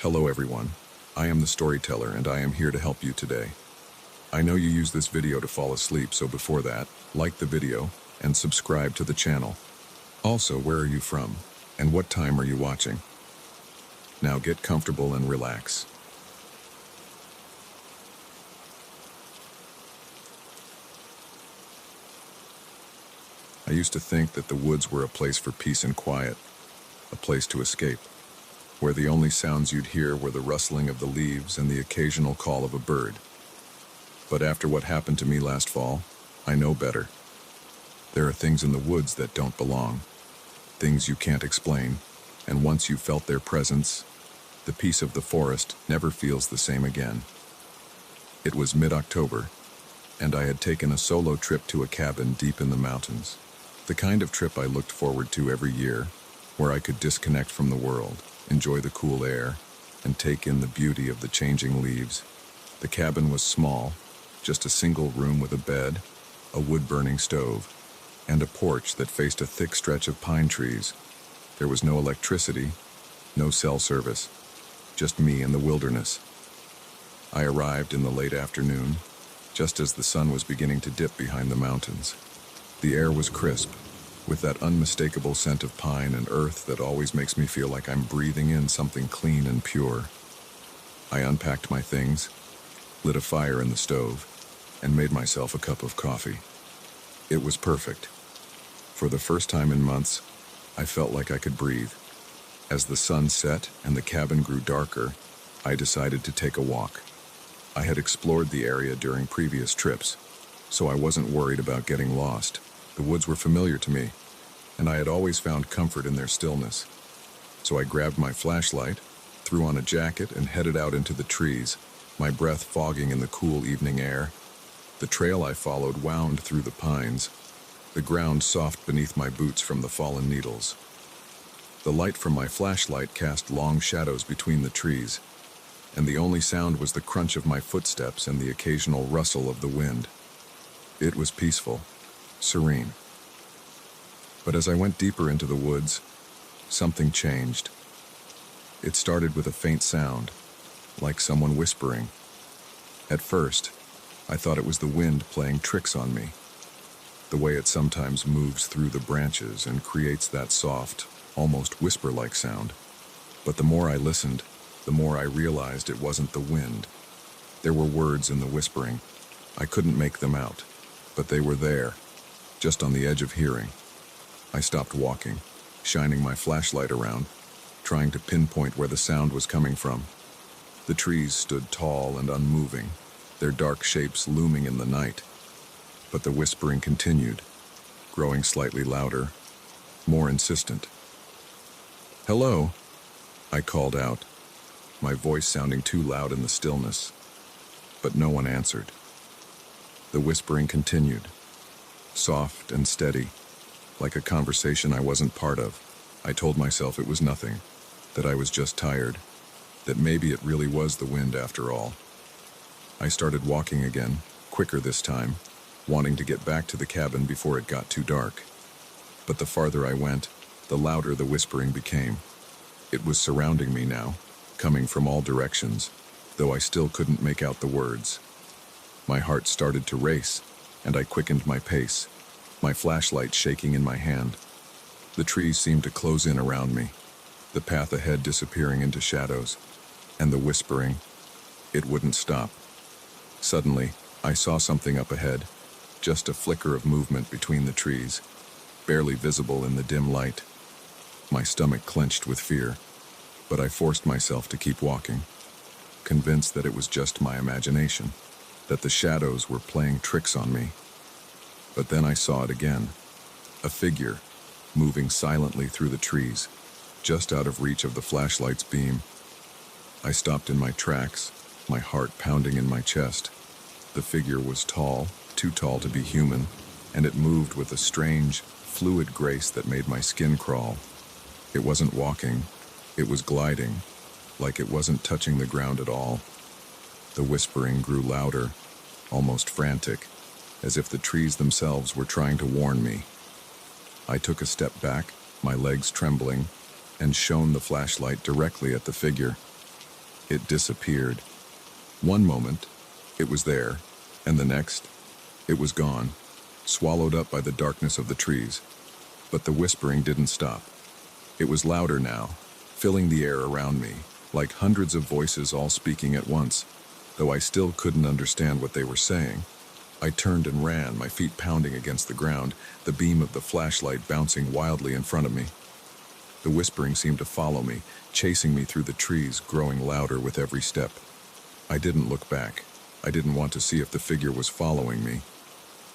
Hello everyone, I am the storyteller and I am here to help you today. I know you use this video to fall asleep, so before that, like the video and subscribe to the channel. Also, where are you from and what time are you watching? Now get comfortable and relax. I used to think that the woods were a place for peace and quiet, a place to escape, where the only sounds you'd hear were the rustling of the leaves and the occasional call of a bird. But after what happened to me last fall, I know better. There are things in the woods that don't belong, things you can't explain, and once you've felt their presence, the peace of the forest never feels the same again. It was mid-October, and I had taken a solo trip to a cabin deep in the mountains. The kind of trip I looked forward to every year, where I could disconnect from the world, enjoy the cool air, and take in the beauty of the changing leaves. The cabin was small, just a single room with a bed, a wood-burning stove, and a porch that faced a thick stretch of pine trees. There was no electricity, no cell service, just me and the wilderness. I arrived in the late afternoon, just as the sun was beginning to dip behind the mountains. The air was crisp, with that unmistakable scent of pine and earth that always makes me feel like I'm breathing in something clean and pure. I unpacked my things, lit a fire in the stove, and made myself a cup of coffee. It was perfect. For the first time in months, I felt like I could breathe. As the sun set and the cabin grew darker, I decided to take a walk. I had explored the area during previous trips, so I wasn't worried about getting lost. The woods were familiar to me, and I had always found comfort in their stillness. So I grabbed my flashlight, threw on a jacket, and headed out into the trees, my breath fogging in the cool evening air. The trail I followed wound through the pines, the ground soft beneath my boots from the fallen needles. The light from my flashlight cast long shadows between the trees, and the only sound was the crunch of my footsteps and the occasional rustle of the wind. It was peaceful, serene. But as I went deeper into the woods, something changed. It started with a faint sound, like someone whispering. At first, I thought it was the wind playing tricks on me, the way it sometimes moves through the branches and creates that soft, almost whisper-like sound. But the more I listened, the more I realized it wasn't the wind. There were words in the whispering. I couldn't make them out, but they were there, just on the edge of hearing. I stopped walking, shining my flashlight around, trying to pinpoint where the sound was coming from. The trees stood tall and unmoving, their dark shapes looming in the night. But the whispering continued, growing slightly louder, more insistent. "Hello," I called out, my voice sounding too loud in the stillness. But no one answered. The whispering continued, soft and steady, like a conversation I wasn't part of. I told myself it was nothing, that I was just tired, that maybe it really was the wind after all. I started walking again, quicker this time, wanting to get back to the cabin before it got too dark. But the farther I went, the louder the whispering became. It was surrounding me now, coming from all directions, though I still couldn't make out the words. My heart started to race, and I quickened my pace, my flashlight shaking in my hand. The trees seemed to close in around me, the path ahead disappearing into shadows, and the whispering, it wouldn't stop. Suddenly, I saw something up ahead, just a flicker of movement between the trees, barely visible in the dim light. My stomach clenched with fear, but I forced myself to keep walking, convinced that it was just my imagination, that the shadows were playing tricks on me. But then I saw it again, a figure, moving silently through the trees, just out of reach of the flashlight's beam. I stopped in my tracks, my heart pounding in my chest. The figure was tall, too tall to be human, and it moved with a strange, fluid grace that made my skin crawl. It wasn't walking, it was gliding, like it wasn't touching the ground at all. The whispering grew louder, almost frantic, as if the trees themselves were trying to warn me. I took a step back, my legs trembling, and shone the flashlight directly at the figure. It disappeared. One moment, it was there, and the next, it was gone, swallowed up by the darkness of the trees. But the whispering didn't stop. It was louder now, filling the air around me, like hundreds of voices all speaking at once, though I still couldn't understand what they were saying. I turned and ran, my feet pounding against the ground, the beam of the flashlight bouncing wildly in front of me. The whispering seemed to follow me, chasing me through the trees, growing louder with every step. I didn't look back. I didn't want to see if the figure was following me.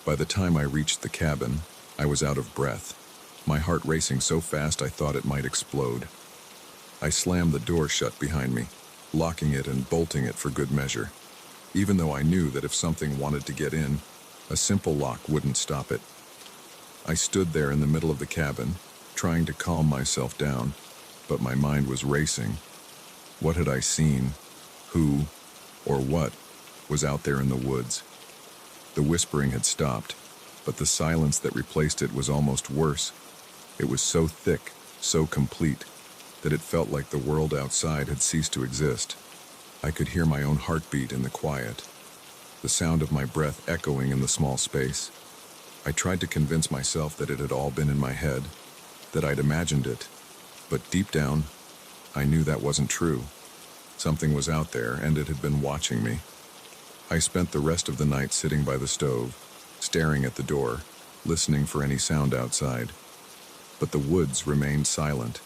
By the time I reached the cabin, I was out of breath, my heart racing so fast I thought it might explode. I slammed the door shut behind me, locking it and bolting it for good measure, even though I knew that if something wanted to get in, a simple lock wouldn't stop it. I stood there in the middle of the cabin, trying to calm myself down, but my mind was racing. What had I seen? Who, or what, was out there in the woods? The whispering had stopped, but the silence that replaced it was almost worse. It was so thick, so complete, that it felt like the world outside had ceased to exist. I could hear my own heartbeat in the quiet, the sound of my breath echoing in the small space. I tried to convince myself that it had all been in my head, that I'd imagined it, but deep down, I knew that wasn't true. Something was out there, and it had been watching me. I spent the rest of the night sitting by the stove, staring at the door, listening for any sound outside. But the woods remained silent,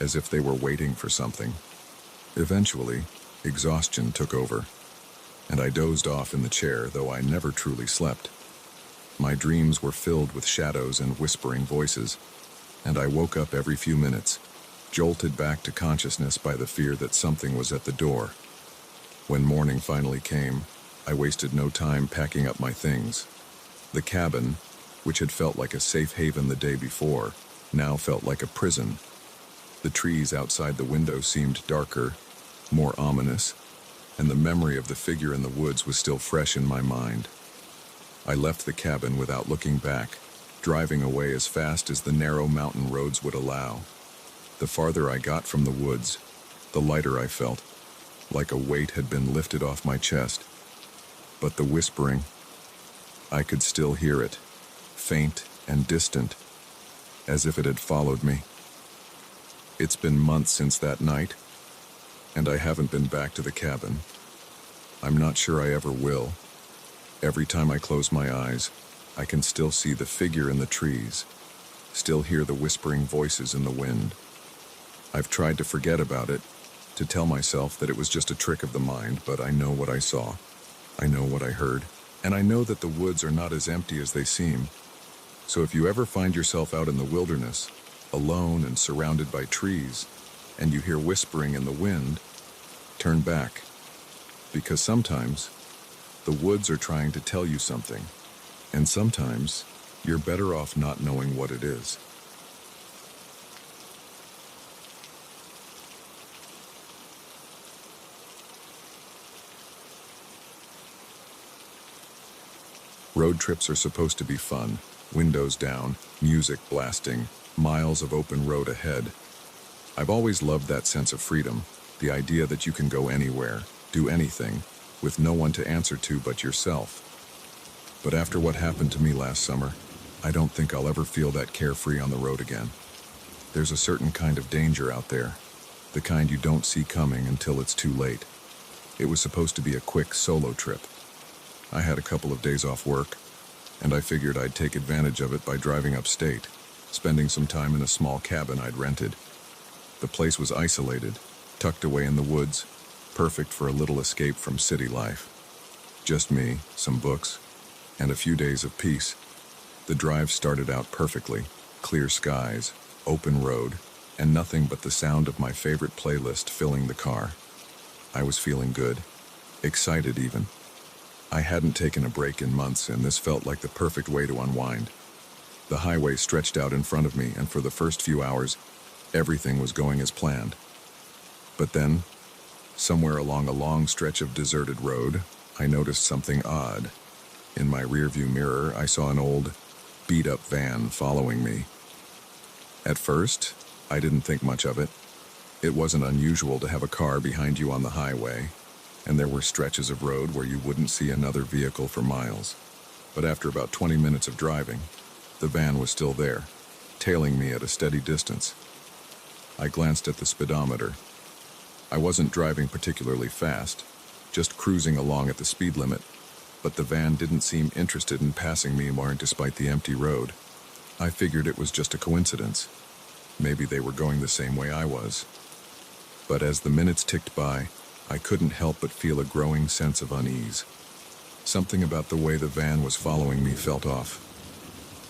as if they were waiting for something. Eventually, exhaustion took over, and I dozed off in the chair, though I never truly slept. My dreams were filled with shadows and whispering voices, and I woke up every few minutes, jolted back to consciousness by the fear that something was at the door. When morning finally came, I wasted no time packing up my things. The cabin, which had felt like a safe haven the day before, now felt like a prison. The trees outside the window seemed darker, more ominous, and the memory of the figure in the woods was still fresh in my mind. I left the cabin without looking back, driving away as fast as the narrow mountain roads would allow. The farther I got from the woods, the lighter I felt, like a weight had been lifted off my chest. But the whispering, I could still hear it, faint and distant, as if it had followed me. It's been months since that night, and I haven't been back to the cabin. I'm not sure I ever will. Every time I close my eyes, I can still see the figure in the trees, still hear the whispering voices in the wind. I've tried to forget about it, to tell myself that it was just a trick of the mind, but I know what I saw. I know what I heard, and I know that the woods are not as empty as they seem. So if you ever find yourself out in the wilderness, alone and surrounded by trees, and you hear whispering in the wind, turn back. Because sometimes, the woods are trying to tell you something, and sometimes, you're better off not knowing what it is. Road trips are supposed to be fun, windows down, music blasting, miles of open road ahead. I've always loved that sense of freedom, the idea that you can go anywhere, do anything, with no one to answer to but yourself. But after what happened to me last summer, I don't think I'll ever feel that carefree on the road again. There's a certain kind of danger out there, the kind you don't see coming until it's too late. It was supposed to be a quick solo trip. I had a couple of days off work, and I figured I'd take advantage of it by driving upstate, spending some time in a small cabin I'd rented. The place was isolated, tucked away in the woods, perfect for a little escape from city life. Just me, some books, and a few days of peace. The drive started out perfectly, clear skies, open road, and nothing but the sound of my favorite playlist filling the car. I was feeling good, excited even. I hadn't taken a break in months, and this felt like the perfect way to unwind. The highway stretched out in front of me, and for the first few hours, everything was going as planned. But then, somewhere along a long stretch of deserted road, I noticed something odd. In my rearview mirror, I saw an old, beat-up van following me. At first, I didn't think much of it. It wasn't unusual to have a car behind you on the highway, and there were stretches of road where you wouldn't see another vehicle for miles. But after about 20 minutes of driving, the van was still there, tailing me at a steady distance. I glanced at the speedometer. I wasn't driving particularly fast, just cruising along at the speed limit, but the van didn't seem interested in passing me more despite the empty road. I figured it was just a coincidence. Maybe they were going the same way I was. But as the minutes ticked by, I couldn't help but feel a growing sense of unease. Something about the way the van was following me felt off.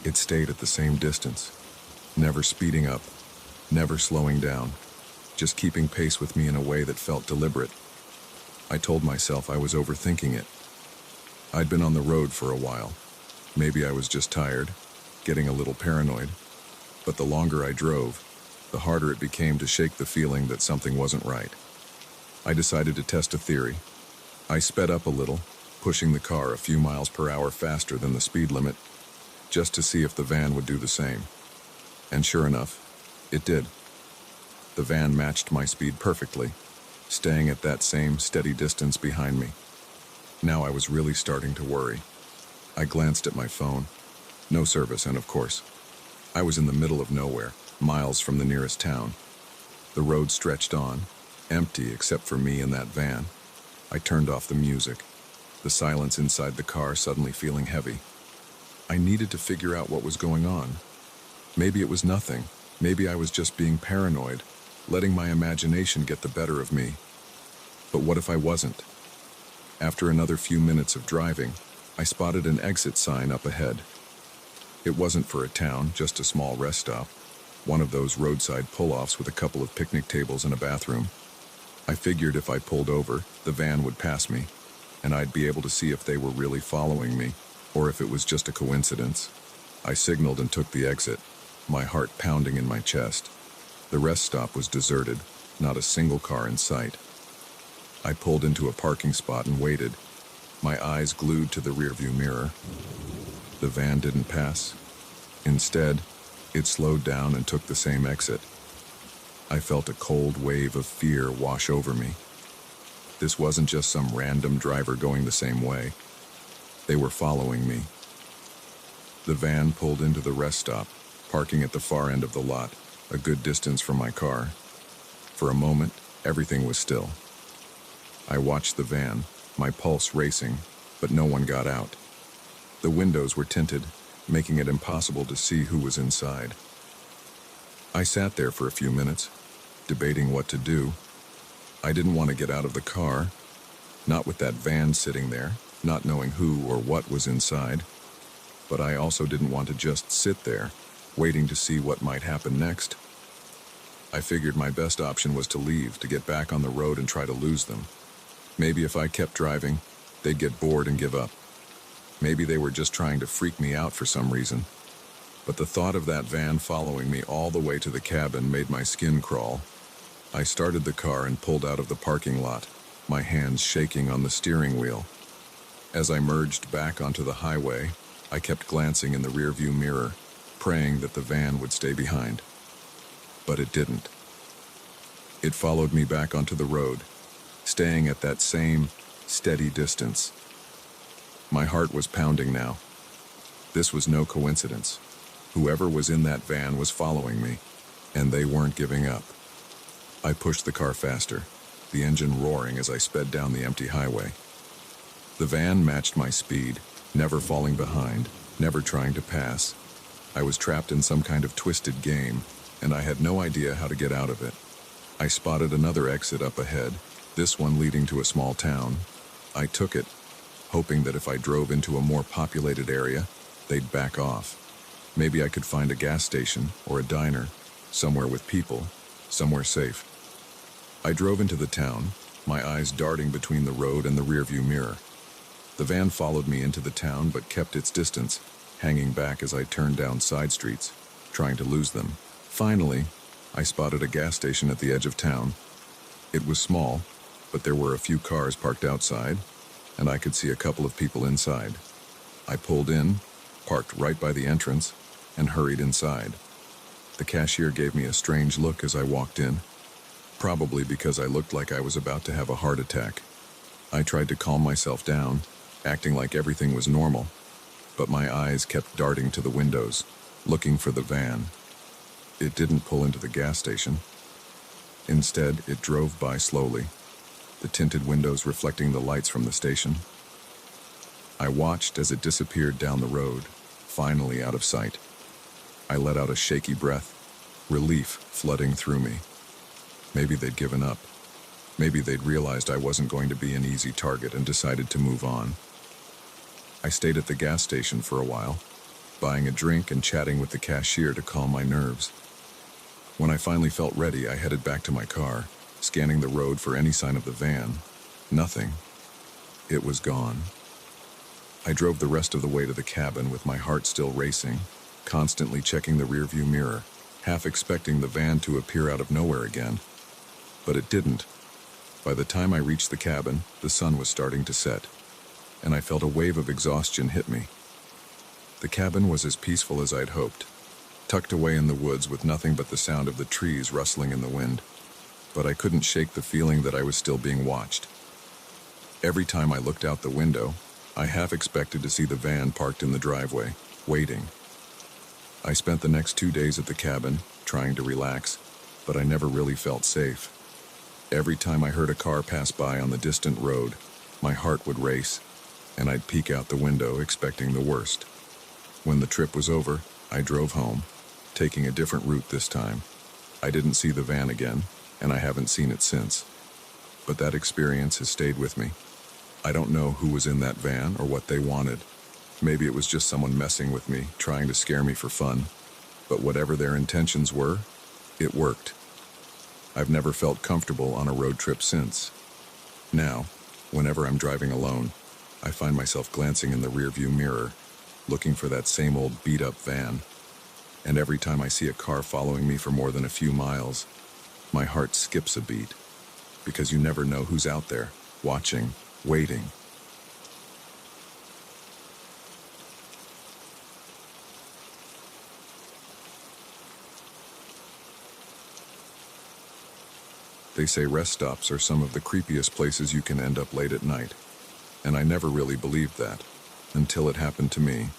It stayed at the same distance, never speeding up, never slowing down, just keeping pace with me in a way that felt deliberate. I told myself I was overthinking it. I'd been on the road for a while. Maybe I was just tired, getting a little paranoid. But the longer I drove, the harder it became to shake the feeling that something wasn't right. I decided to test a theory. I sped up a little, pushing the car a few miles per hour faster than the speed limit, just to see if the van would do the same. And sure enough, it did. The van matched my speed perfectly, staying at that same steady distance behind me. Now I was really starting to worry. I glanced at my phone. No service, and of course, I was in the middle of nowhere, miles from the nearest town. The road stretched on, empty except for me and that van. I turned off the music, the silence inside the car suddenly feeling heavy. I needed to figure out what was going on. Maybe it was nothing. Maybe I was just being paranoid, letting my imagination get the better of me. But what if I wasn't? After another few minutes of driving, I spotted an exit sign up ahead. It wasn't for a town, just a small rest stop, one of those roadside pull-offs with a couple of picnic tables and a bathroom. I figured if I pulled over, the van would pass me, and I'd be able to see if they were really following me, or if it was just a coincidence. I signaled and took the exit, my heart pounding in my chest. The rest stop was deserted, not a single car in sight. I pulled into a parking spot and waited, my eyes glued to the rearview mirror. The van didn't pass. Instead, it slowed down and took the same exit. I felt a cold wave of fear wash over me. This wasn't just some random driver going the same way. They were following me. The van pulled into the rest stop, parking at the far end of the lot, a good distance from my car. For a moment, everything was still. I watched the van, my pulse racing, but no one got out. The windows were tinted, making it impossible to see who was inside. I sat there for a few minutes, debating what to do. I didn't want to get out of the car, not with that van sitting there, not knowing who or what was inside. But I also didn't want to just sit there, waiting to see what might happen next. I figured my best option was to leave, to get back on the road and try to lose them. Maybe if I kept driving, they'd get bored and give up. Maybe they were just trying to freak me out for some reason. But the thought of that van following me all the way to the cabin made my skin crawl. I started the car and pulled out of the parking lot, my hands shaking on the steering wheel. As I merged back onto the highway, I kept glancing in the rearview mirror, praying that the van would stay behind. But it didn't. It followed me back onto the road, staying at that same steady distance. My heart was pounding now. This was no coincidence. Whoever was in that van was following me, and they weren't giving up. I pushed the car faster, the engine roaring as I sped down the empty highway. The van matched my speed, never falling behind, never trying to pass. I was trapped in some kind of twisted game, and I had no idea how to get out of it. I spotted another exit up ahead, this one leading to a small town. I took it, hoping that if I drove into a more populated area, they'd back off. Maybe I could find a gas station or a diner, somewhere with people, somewhere safe. I drove into the town, my eyes darting between the road and the rearview mirror. The van followed me into the town but kept its distance, hanging back as I turned down side streets, trying to lose them. Finally, I spotted a gas station at the edge of town. It was small, but there were a few cars parked outside, and I could see a couple of people inside. I pulled in, parked right by the entrance, and hurried inside. The cashier gave me a strange look as I walked in. probably because I looked like I was about to have a heart attack. I tried to calm myself down, acting like everything was normal, but my eyes kept darting to the windows, looking for the van. It didn't pull into the gas station. Instead, it drove by slowly, the tinted windows reflecting the lights from the station. I watched as it disappeared down the road, finally out of sight. I let out a shaky breath, relief flooding through me. Maybe they'd given up. Maybe they'd realized I wasn't going to be an easy target and decided to move on. I stayed at the gas station for a while, buying a drink and chatting with the cashier to calm my nerves. When I finally felt ready, I headed back to my car, scanning the road for any sign of the van. Nothing. It was gone. I drove the rest of the way to the cabin with my heart still racing, constantly checking the rearview mirror, half expecting the van to appear out of nowhere again. But it didn't. By the time I reached the cabin, the sun was starting to set, and I felt a wave of exhaustion hit me. The cabin was as peaceful as I'd hoped, tucked away in the woods with nothing but the sound of the trees rustling in the wind. But I couldn't shake the feeling that I was still being watched. Every time I looked out the window, I half expected to see the van parked in the driveway, waiting. I spent the next 2 days at the cabin, trying to relax, but I never really felt safe. Every time I heard a car pass by on the distant road, my heart would race, and I'd peek out the window expecting the worst. When the trip was over, I drove home, taking a different route this time. I didn't see the van again, and I haven't seen it since. But that experience has stayed with me. I don't know who was in that van or what they wanted. Maybe it was just someone messing with me, trying to scare me for fun. But whatever their intentions were, it worked. I've never felt comfortable on a road trip since. Now, whenever I'm driving alone, I find myself glancing in the rearview mirror, looking for that same old beat-up van. And every time I see a car following me for more than a few miles, my heart skips a beat, because you never know who's out there, watching, waiting. They say rest stops are some of the creepiest places you can end up late at night, and I never really believed that, until it happened to me.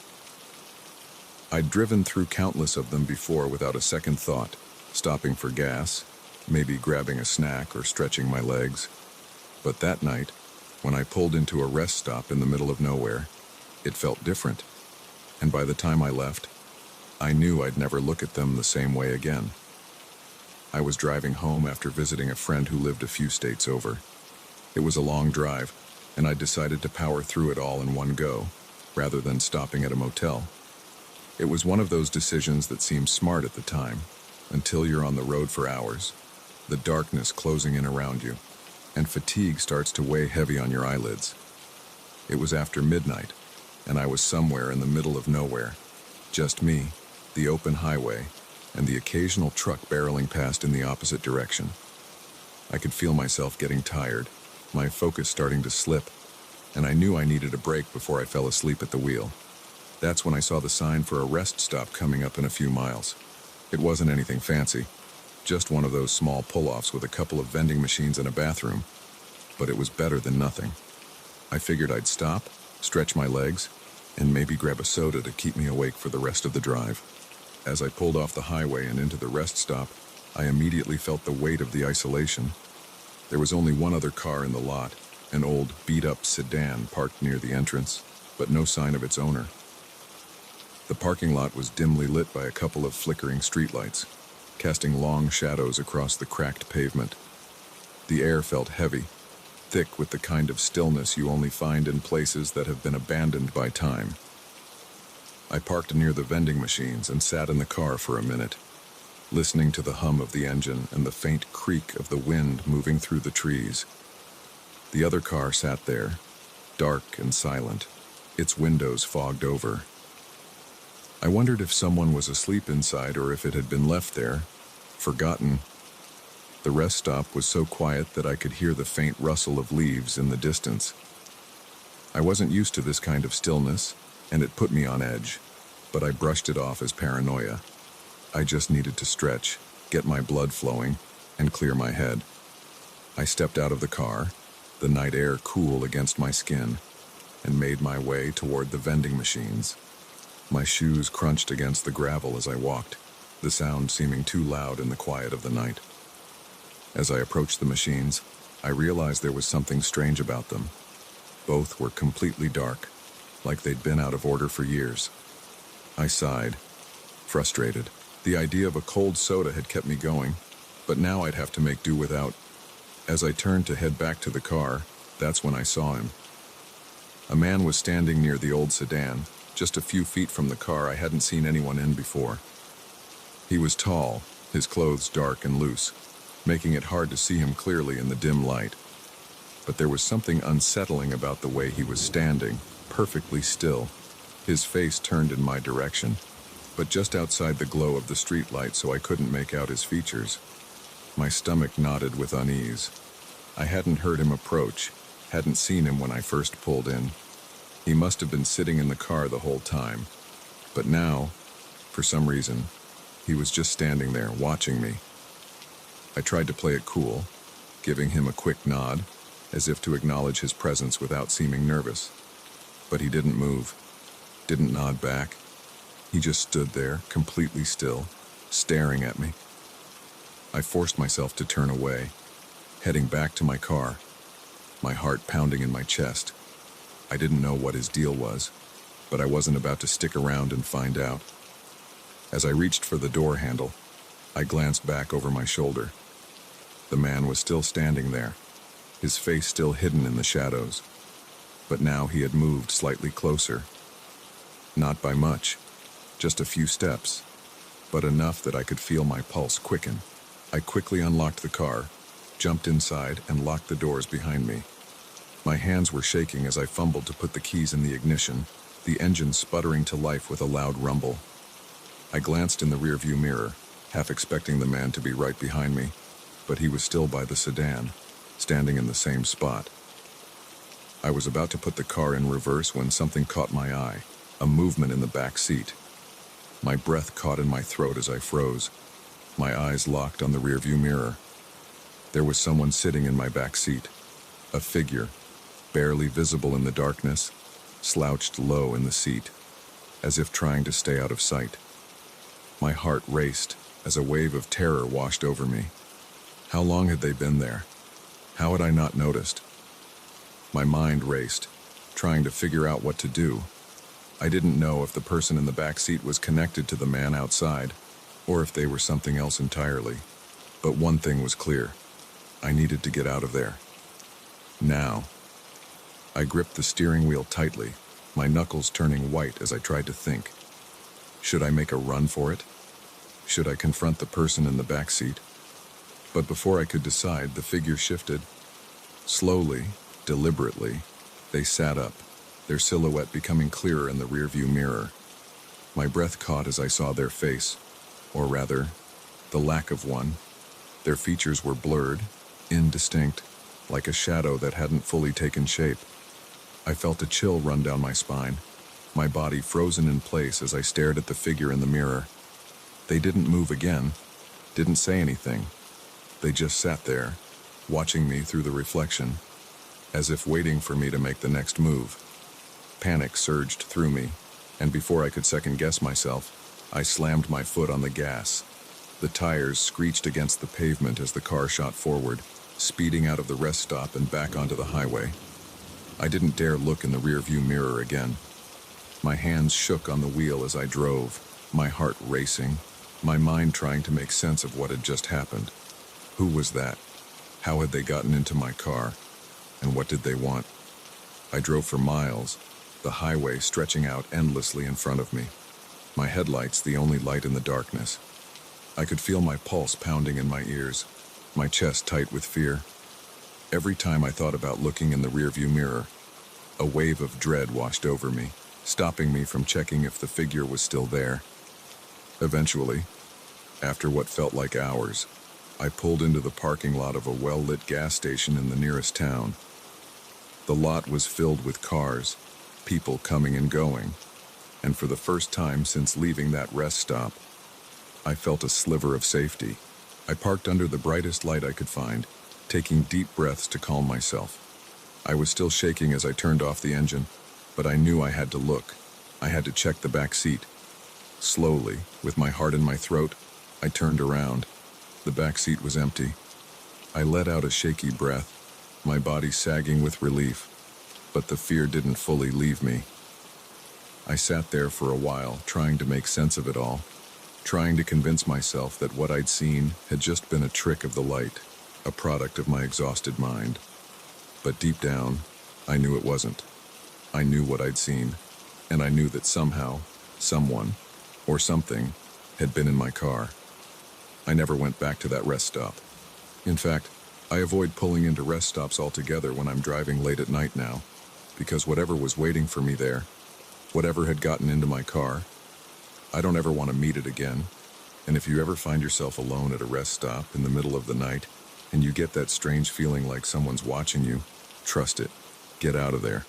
I'd driven through countless of them before without a second thought, stopping for gas, maybe grabbing a snack or stretching my legs. But that night, when I pulled into a rest stop in the middle of nowhere, it felt different. And by the time I left, I knew I'd never look at them the same way again. I was driving home after visiting a friend who lived a few states over. It was a long drive, and I decided to power through it all in one go, rather than stopping at a motel. It was one of those decisions that seemed smart at the time, until you're on the road for hours, the darkness closing in around you, and fatigue starts to weigh heavy on your eyelids. It was after midnight, and I was somewhere in the middle of nowhere. Just me, the open highway, and the occasional truck barreling past in the opposite direction. I could feel myself getting tired, my focus starting to slip, and I knew I needed a break before I fell asleep at the wheel. That's when I saw the sign for a rest stop coming up in a few miles. It wasn't anything fancy, just one of those small pull-offs with a couple of vending machines and a bathroom, but it was better than nothing. I figured I'd stop, stretch my legs, and maybe grab a soda to keep me awake for the rest of the drive. As I pulled off the highway and into the rest stop, I immediately felt the weight of the isolation. There was only one other car in the lot, an old, beat-up sedan parked near the entrance, but no sign of its owner. The parking lot was dimly lit by a couple of flickering streetlights, casting long shadows across the cracked pavement. The air felt heavy, thick with the kind of stillness you only find in places that have been abandoned by time. I parked near the vending machines and sat in the car for a minute, listening to the hum of the engine and the faint creak of the wind moving through the trees. The other car sat there, dark and silent, its windows fogged over. I wondered if someone was asleep inside or if it had been left there, forgotten. The rest stop was so quiet that I could hear the faint rustle of leaves in the distance. I wasn't used to this kind of stillness, and it put me on edge, but I brushed it off as paranoia. I just needed to stretch, get my blood flowing, and clear my head. I stepped out of the car, the night air cool against my skin, and made my way toward the vending machines. My shoes crunched against the gravel as I walked, the sound seeming too loud in the quiet of the night. As I approached the machines, I realized there was something strange about them. Both were completely dark, like they'd been out of order for years. I sighed, frustrated. The idea of a cold soda had kept me going, but now I'd have to make do without. As I turned to head back to the car, that's when I saw him. A man was standing near the old sedan, just a few feet from the car I hadn't seen anyone in before. He was tall, his clothes dark and loose, making it hard to see him clearly in the dim light. But there was something unsettling about the way he was standing, perfectly still, his face turned in my direction, but just outside the glow of the streetlight so I couldn't make out his features. My stomach knotted with unease. I hadn't heard him approach, hadn't seen him when I first pulled in. He must have been sitting in the car the whole time. But now, for some reason, he was just standing there, watching me. I tried to play it cool, giving him a quick nod, as if to acknowledge his presence without seeming nervous. But he didn't move, didn't nod back. He just stood there, completely still, staring at me. I forced myself to turn away, heading back to my car, my heart pounding in my chest. I didn't know what his deal was, but I wasn't about to stick around and find out. As I reached for the door handle, I glanced back over my shoulder. The man was still standing there, his face still hidden in the shadows. But now he had moved slightly closer. Not by much, just a few steps, but enough that I could feel my pulse quicken. I quickly unlocked the car, jumped inside, and locked the doors behind me. My hands were shaking as I fumbled to put the keys in the ignition, the engine sputtering to life with a loud rumble. I glanced in the rearview mirror, half expecting the man to be right behind me, but he was still by the sedan, standing in the same spot. I was about to put the car in reverse when something caught my eye, a movement in the back seat. My breath caught in my throat as I froze. My eyes locked on the rearview mirror. There was someone sitting in my back seat, a figure, barely visible in the darkness, slouched low in the seat, as if trying to stay out of sight. My heart raced as a wave of terror washed over me. How long had they been there? How had I not noticed? My mind raced, trying to figure out what to do. I didn't know if the person in the back seat was connected to the man outside, or if they were something else entirely. But one thing was clear. I needed to get out of there. Now. I gripped the steering wheel tightly, my knuckles turning white as I tried to think. Should I make a run for it? Should I confront the person in the back seat? But before I could decide, the figure shifted. Slowly, deliberately, they sat up, their silhouette becoming clearer in the rearview mirror. My breath caught as I saw their face, or rather, the lack of one. Their features were blurred, indistinct, like a shadow that hadn't fully taken shape. I felt a chill run down my spine, my body frozen in place as I stared at the figure in the mirror. They didn't move again, didn't say anything. They just sat there, watching me through the reflection, as if waiting for me to make the next move. Panic surged through me, and before I could second-guess myself, I slammed my foot on the gas. The tires screeched against the pavement as the car shot forward, speeding out of the rest stop and back onto the highway. I didn't dare look in the rearview mirror again. My hands shook on the wheel as I drove, my heart racing, my mind trying to make sense of what had just happened. Who was that? How had they gotten into my car? And what did they want? I drove for miles, the highway stretching out endlessly in front of me, my headlights the only light in the darkness. I could feel my pulse pounding in my ears, my chest tight with fear. Every time I thought about looking in the rearview mirror, a wave of dread washed over me, stopping me from checking if the figure was still there. Eventually, after what felt like hours, I pulled into the parking lot of a well-lit gas station in the nearest town. The lot was filled with cars, people coming and going, and for the first time since leaving that rest stop, I felt a sliver of safety. I parked under the brightest light I could find, taking deep breaths to calm myself. I was still shaking as I turned off the engine, but I knew I had to look. I had to check the back seat. Slowly, with my heart in my throat, I turned around. The back seat was empty. I let out a shaky breath, my body sagging with relief, but the fear didn't fully leave me. I sat there for a while, trying to make sense of it all, trying to convince myself that what I'd seen had just been a trick of the light, a product of my exhausted mind. But deep down, I knew it wasn't. I knew what I'd seen, and I knew that somehow, someone, or something, had been in my car. I never went back to that rest stop. In fact, I avoid pulling into rest stops altogether when I'm driving late at night now, because whatever was waiting for me there, whatever had gotten into my car, I don't ever want to meet it again. And if you ever find yourself alone at a rest stop in the middle of the night, and you get that strange feeling like someone's watching you, trust it. Get out of there.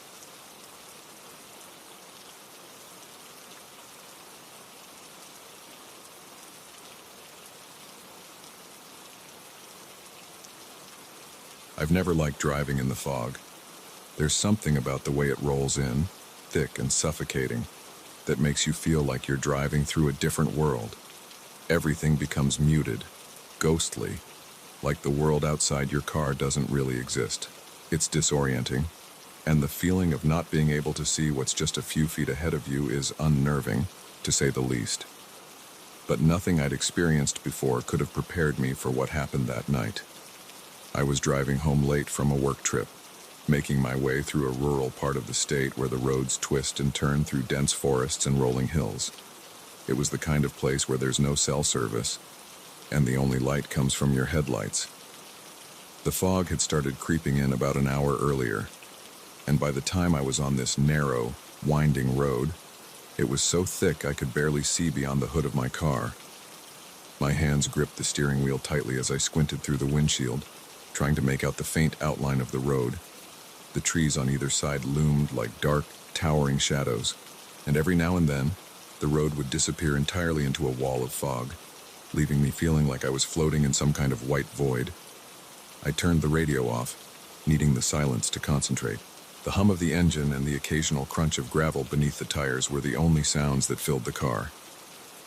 I've never liked driving in the fog. There's something about the way it rolls in, thick and suffocating, that makes you feel like you're driving through a different world. Everything becomes muted, ghostly, like the world outside your car doesn't really exist. It's disorienting, and the feeling of not being able to see what's just a few feet ahead of you is unnerving, to say the least. But nothing I'd experienced before could have prepared me for what happened that night. I was driving home late from a work trip, making my way through a rural part of the state where the roads twist and turn through dense forests and rolling hills. It was the kind of place where there's no cell service, and the only light comes from your headlights. The fog had started creeping in about an hour earlier, and by the time I was on this narrow, winding road, it was so thick I could barely see beyond the hood of my car. My hands gripped the steering wheel tightly as I squinted through the windshield, trying to make out the faint outline of the road. The trees on either side loomed like dark, towering shadows, and every now and then, the road would disappear entirely into a wall of fog, leaving me feeling like I was floating in some kind of white void. I turned the radio off, needing the silence to concentrate. The hum of the engine and the occasional crunch of gravel beneath the tires were the only sounds that filled the car.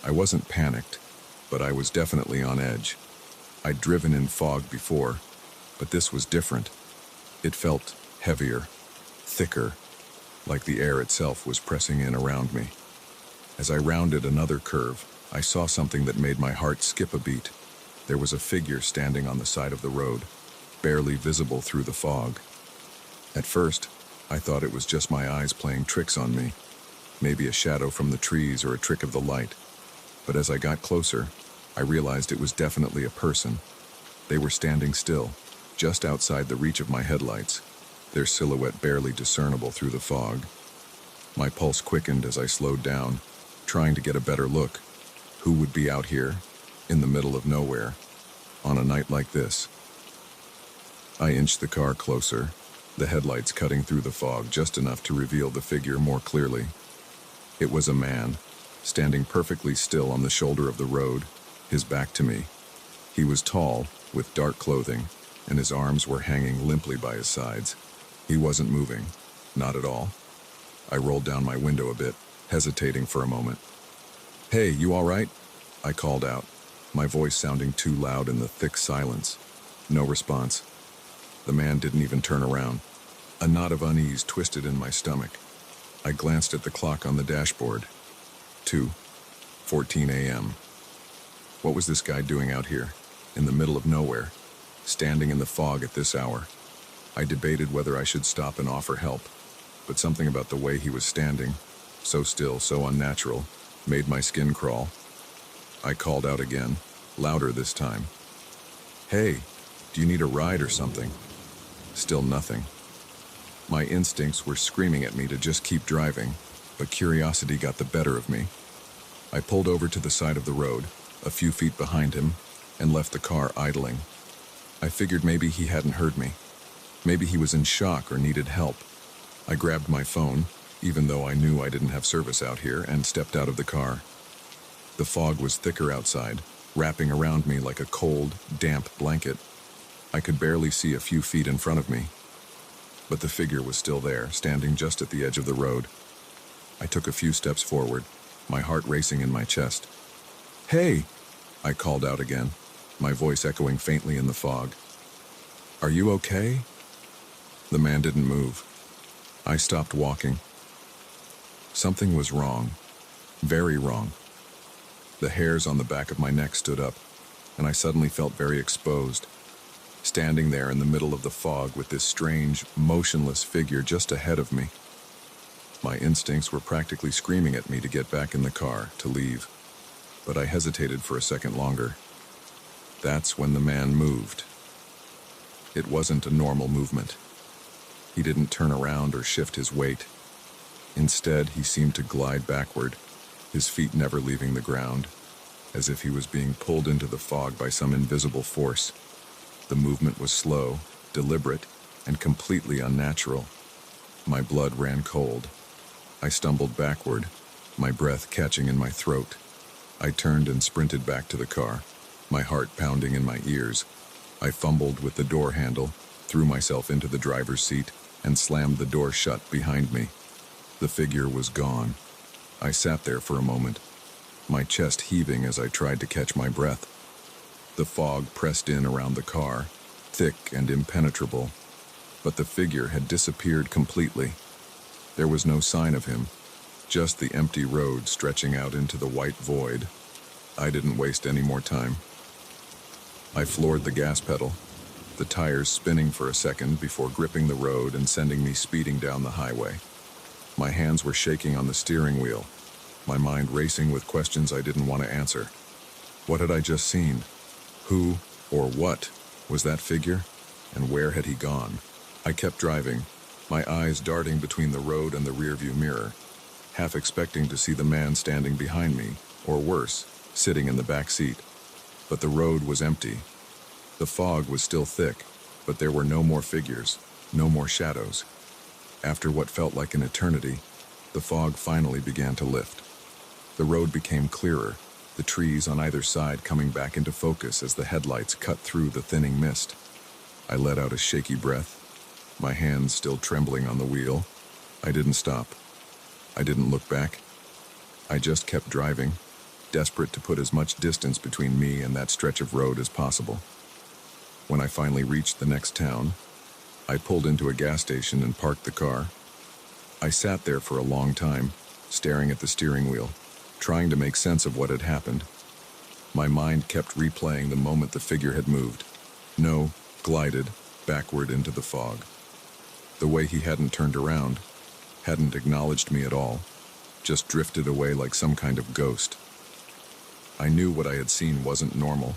I wasn't panicked, but I was definitely on edge. I'd driven in fog before, but this was different. It felt heavier, thicker, like the air itself was pressing in around me. As I rounded another curve, I saw something that made my heart skip a beat. There was a figure standing on the side of the road, barely visible through the fog. At first, I thought it was just my eyes playing tricks on me, maybe a shadow from the trees or a trick of the light. But as I got closer, I realized it was definitely a person. They were standing still, just outside the reach of my headlights, their silhouette barely discernible through the fog. My pulse quickened as I slowed down, trying to get a better look. Who would be out here, in the middle of nowhere, on a night like this? I inched the car closer, the headlights cutting through the fog just enough to reveal the figure more clearly. It was a man, standing perfectly still on the shoulder of the road, his back to me. He was tall, with dark clothing, and his arms were hanging limply by his sides. He wasn't moving, not at all. I rolled down my window a bit, hesitating for a moment. "Hey, you all right?" I called out, my voice sounding too loud in the thick silence. No response. The man didn't even turn around. A knot of unease twisted in my stomach. I glanced at the clock on the dashboard. 2:14 a.m. What was this guy doing out here, in the middle of nowhere, standing in the fog at this hour? I debated whether I should stop and offer help, but something about the way he was standing, so still, so unnatural, made my skin crawl. I called out again, louder this time. "Hey, do you need a ride or something?" Still nothing. My instincts were screaming at me to just keep driving, but curiosity got the better of me. I pulled over to the side of the road, a few feet behind him, and left the car idling. I figured maybe he hadn't heard me. Maybe he was in shock or needed help. I grabbed my phone, even though I knew I didn't have service out here, and stepped out of the car. The fog was thicker outside, wrapping around me like a cold, damp blanket. I could barely see a few feet in front of me, but the figure was still there, standing just at the edge of the road. I took a few steps forward, my heart racing in my chest. "Hey!" I called out again, my voice echoing faintly in the fog. "Are you okay?" The man didn't move. I stopped walking. Something was wrong. Very wrong. The hairs on the back of my neck stood up, and I suddenly felt very exposed, standing there in the middle of the fog with this strange, motionless figure just ahead of me. My instincts were practically screaming at me to get back in the car, to leave, but I hesitated for a second longer. That's when the man moved. It wasn't a normal movement. He didn't turn around or shift his weight. Instead, he seemed to glide backward, his feet never leaving the ground, as if he was being pulled into the fog by some invisible force. The movement was slow, deliberate, and completely unnatural. My blood ran cold. I stumbled backward, my breath catching in my throat. I turned and sprinted back to the car, my heart pounding in my ears. I fumbled with the door handle, threw myself into the driver's seat, and slammed the door shut behind me. The figure was gone. I sat there for a moment, my chest heaving as I tried to catch my breath. The fog pressed in around the car, thick and impenetrable, but the figure had disappeared completely. There was no sign of him, just the empty road stretching out into the white void. I didn't waste any more time. I floored the gas pedal, the tires spinning for a second before gripping the road and sending me speeding down the highway. My hands were shaking on the steering wheel, my mind racing with questions I didn't want to answer. What had I just seen? Who, or what, was that figure? And where had he gone? I kept driving, my eyes darting between the road and the rearview mirror, half expecting to see the man standing behind me, or worse, sitting in the back seat. But the road was empty. The fog was still thick, but there were no more figures, no more shadows. After what felt like an eternity, the fog finally began to lift. The road became clearer, the trees on either side coming back into focus as the headlights cut through the thinning mist. I let out a shaky breath, my hands still trembling on the wheel. I didn't stop. I didn't look back. I just kept driving, desperate to put as much distance between me and that stretch of road as possible. When I finally reached the next town, I pulled into a gas station and parked the car. I sat there for a long time, staring at the steering wheel, trying to make sense of what had happened. My mind kept replaying the moment the figure had moved. No, glided backward into the fog. The way he hadn't turned around, hadn't acknowledged me at all, just drifted away like some kind of ghost. I knew what I had seen wasn't normal.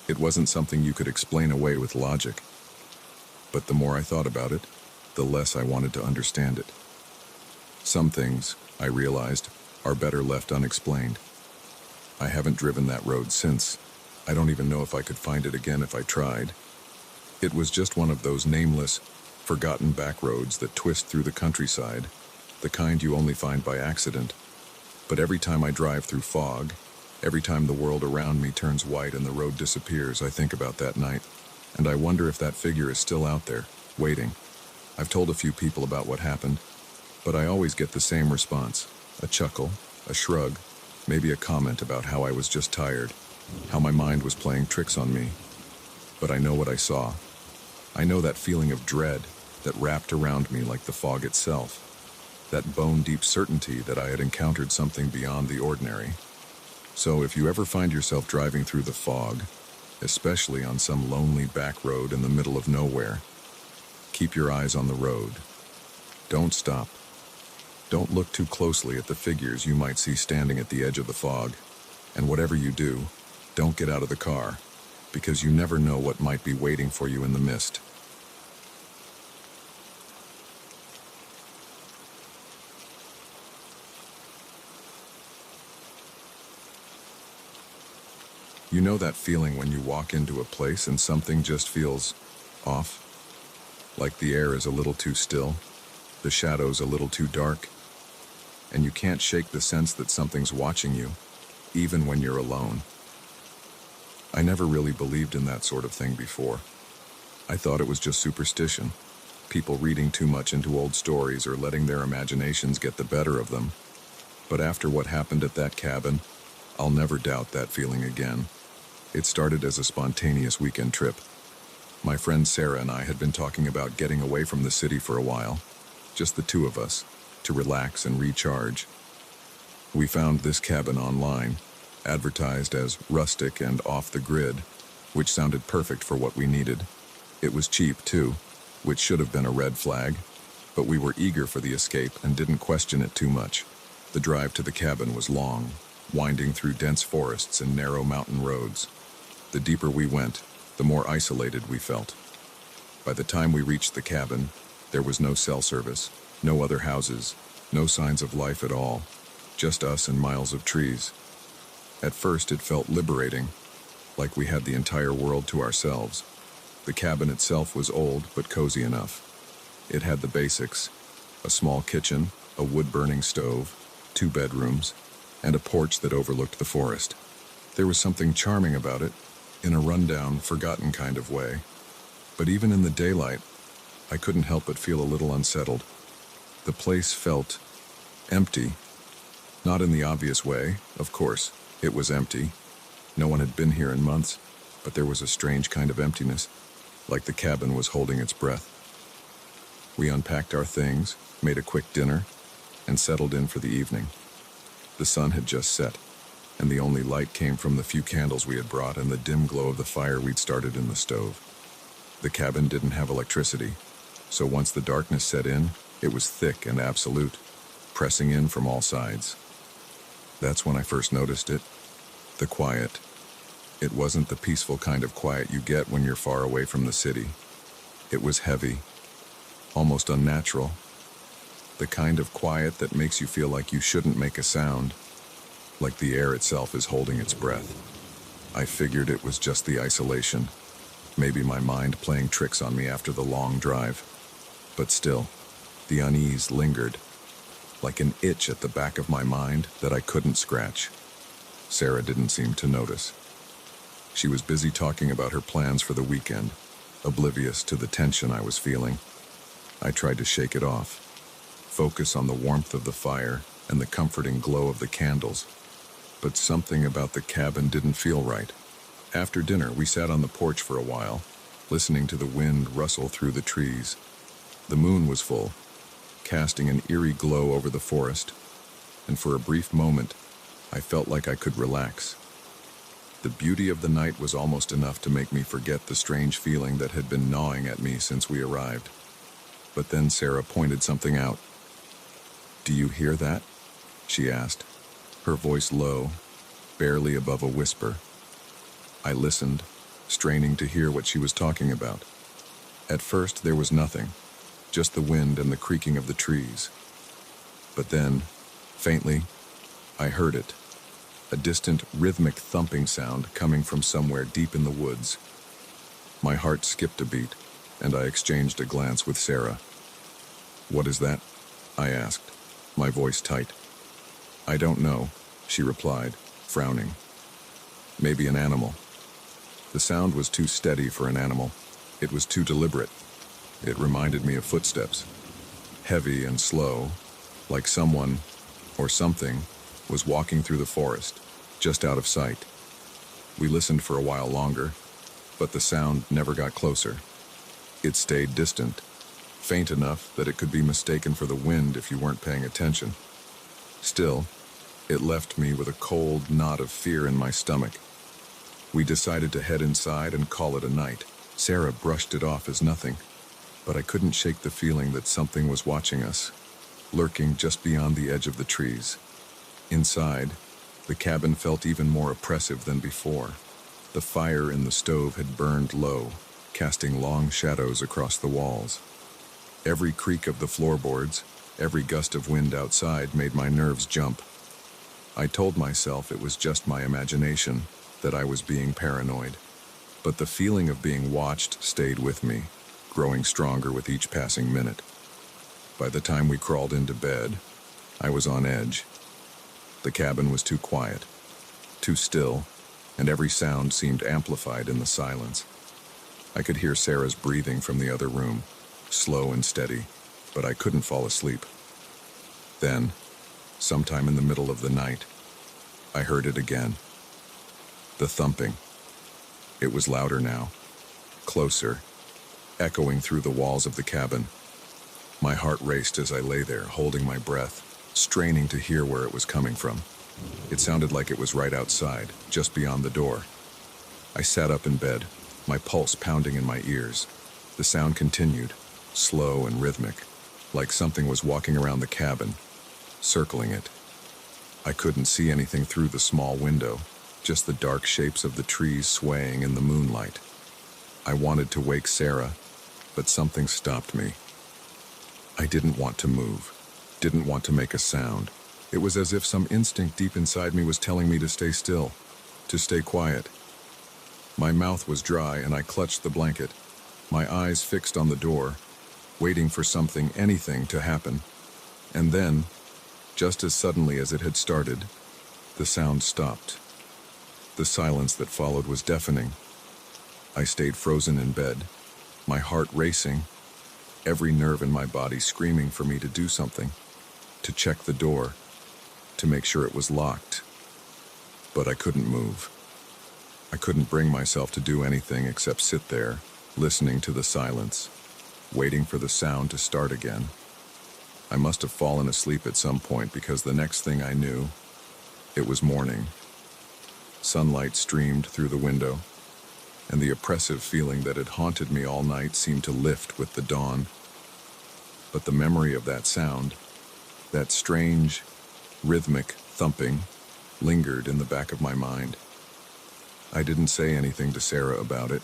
It wasn't something you could explain away with logic. But the more I thought about it, the less I wanted to understand it. Some things, I realized, are better left unexplained. I haven't driven that road since. I don't even know if I could find it again if I tried. It was just one of those nameless, forgotten back roads that twist through the countryside, the kind you only find by accident. But every time I drive through fog, every time the world around me turns white and the road disappears, I think about that night, and I wonder if that figure is still out there, waiting. I've told a few people about what happened, but I always get the same response, a chuckle, a shrug, maybe a comment about how I was just tired, how my mind was playing tricks on me. But I know what I saw. I know that feeling of dread that wrapped around me like the fog itself, that bone-deep certainty that I had encountered something beyond the ordinary. So if you ever find yourself driving through the fog, especially on some lonely back road in the middle of nowhere, keep your eyes on the road. Don't stop. Don't look too closely at the figures you might see standing at the edge of the fog. And whatever you do, don't get out of the car, because you never know what might be waiting for you in the mist. You know that feeling when you walk into a place and something just feels off? Like the air is a little too still, the shadows a little too dark, and you can't shake the sense that something's watching you, even when you're alone. I never really believed in that sort of thing before. I thought it was just superstition, people reading too much into old stories or letting their imaginations get the better of them. But after what happened at that cabin, I'll never doubt that feeling again. It started as a spontaneous weekend trip. My friend Sarah and I had been talking about getting away from the city for a while, just the two of us, to relax and recharge. We found this cabin online, advertised as rustic and off the grid, which sounded perfect for what we needed. It was cheap, too, which should have been a red flag, but we were eager for the escape and didn't question it too much. The drive to the cabin was long, winding through dense forests and narrow mountain roads. The deeper we went, the more isolated we felt. By the time we reached the cabin, there was no cell service, no other houses, no signs of life at all, just us and miles of trees. At first it felt liberating, like we had the entire world to ourselves. The cabin itself was old but cozy enough. It had the basics: a small kitchen, a wood-burning stove, 2 bedrooms, and a porch that overlooked the forest. There was something charming about it, in a rundown, forgotten kind of way. But even in the daylight, I couldn't help but feel a little unsettled. The place felt empty. Not in the obvious way, of course. It was empty. No one had been here in months, but there was a strange kind of emptiness, like the cabin was holding its breath. We unpacked our things, made a quick dinner, and settled in for the evening. The sun had just set, and the only light came from the few candles we had brought and the dim glow of the fire we'd started in the stove. The cabin didn't have electricity, so once the darkness set in, it was thick and absolute, pressing in from all sides. That's when I first noticed it. The quiet. It wasn't the peaceful kind of quiet you get when you're far away from the city. It was heavy, almost unnatural. The kind of quiet that makes you feel like you shouldn't make a sound, like the air itself is holding its breath. I figured it was just the isolation, maybe my mind playing tricks on me after the long drive. But still, the unease lingered, like an itch at the back of my mind that I couldn't scratch. Sarah didn't seem to notice. She was busy talking about her plans for the weekend, oblivious to the tension I was feeling. I tried to shake it off, focus on the warmth of the fire and the comforting glow of the candles. But something about the cabin didn't feel right. After dinner, we sat on the porch for a while, listening to the wind rustle through the trees. The moon was full, casting an eerie glow over the forest, and for a brief moment, I felt like I could relax. The beauty of the night was almost enough to make me forget the strange feeling that had been gnawing at me since we arrived. But then Sarah pointed something out. "Do you hear that?" she asked, her voice low, barely above a whisper. I listened, straining to hear what she was talking about. At first there was nothing, just the wind and the creaking of the trees. But then, faintly, I heard it, a distant rhythmic thumping sound coming from somewhere deep in the woods. My heart skipped a beat, and I exchanged a glance with Sarah. "What is that?" I asked, my voice tight. "I don't know," she replied, frowning. "Maybe an animal." The sound was too steady for an animal. It was too deliberate. It reminded me of footsteps, heavy and slow, like someone, or something, was walking through the forest, just out of sight. We listened for a while longer, but the sound never got closer. It stayed distant, faint enough that it could be mistaken for the wind if you weren't paying attention. Still, it left me with a cold knot of fear in my stomach. We decided to head inside and call it a night. Sarah brushed it off as nothing, but I couldn't shake the feeling that something was watching us, lurking just beyond the edge of the trees. Inside, the cabin felt even more oppressive than before. The fire in the stove had burned low, casting long shadows across the walls. Every creak of the floorboards, every gust of wind outside made my nerves jump. I told myself it was just my imagination, that I was being paranoid. But the feeling of being watched stayed with me, growing stronger with each passing minute. By the time we crawled into bed, I was on edge. The cabin was too quiet, too still, and every sound seemed amplified in the silence. I could hear Sarah's breathing from the other room, slow and steady, but I couldn't fall asleep. Then, sometime in the middle of the night, I heard it again. The thumping. It was louder now, closer, echoing through the walls of the cabin. My heart raced as I lay there, holding my breath, straining to hear where it was coming from. It sounded like it was right outside, just beyond the door. I sat up in bed, my pulse pounding in my ears. The sound continued, slow and rhythmic, like something was walking around the cabin, circling it. I couldn't see anything through the small window, just the dark shapes of the trees swaying in the moonlight. I wanted to wake Sarah, but something stopped me. I didn't want to move, didn't want to make a sound. It was as if some instinct deep inside me was telling me to stay still, to stay quiet. My mouth was dry and I clutched the blanket, my eyes fixed on the door, waiting for something, anything, to happen. And then, just as suddenly as it had started, the sound stopped. The silence that followed was deafening. I stayed frozen in bed, my heart racing, every nerve in my body screaming for me to do something, to check the door, to make sure it was locked. But I couldn't move. I couldn't bring myself to do anything except sit there, listening to the silence, waiting for the sound to start again. I must have fallen asleep at some point because the next thing I knew, it was morning. Sunlight streamed through the window, and the oppressive feeling that had haunted me all night seemed to lift with the dawn. But the memory of that sound, that strange, rhythmic thumping, lingered in the back of my mind. I didn't say anything to Sarah about it.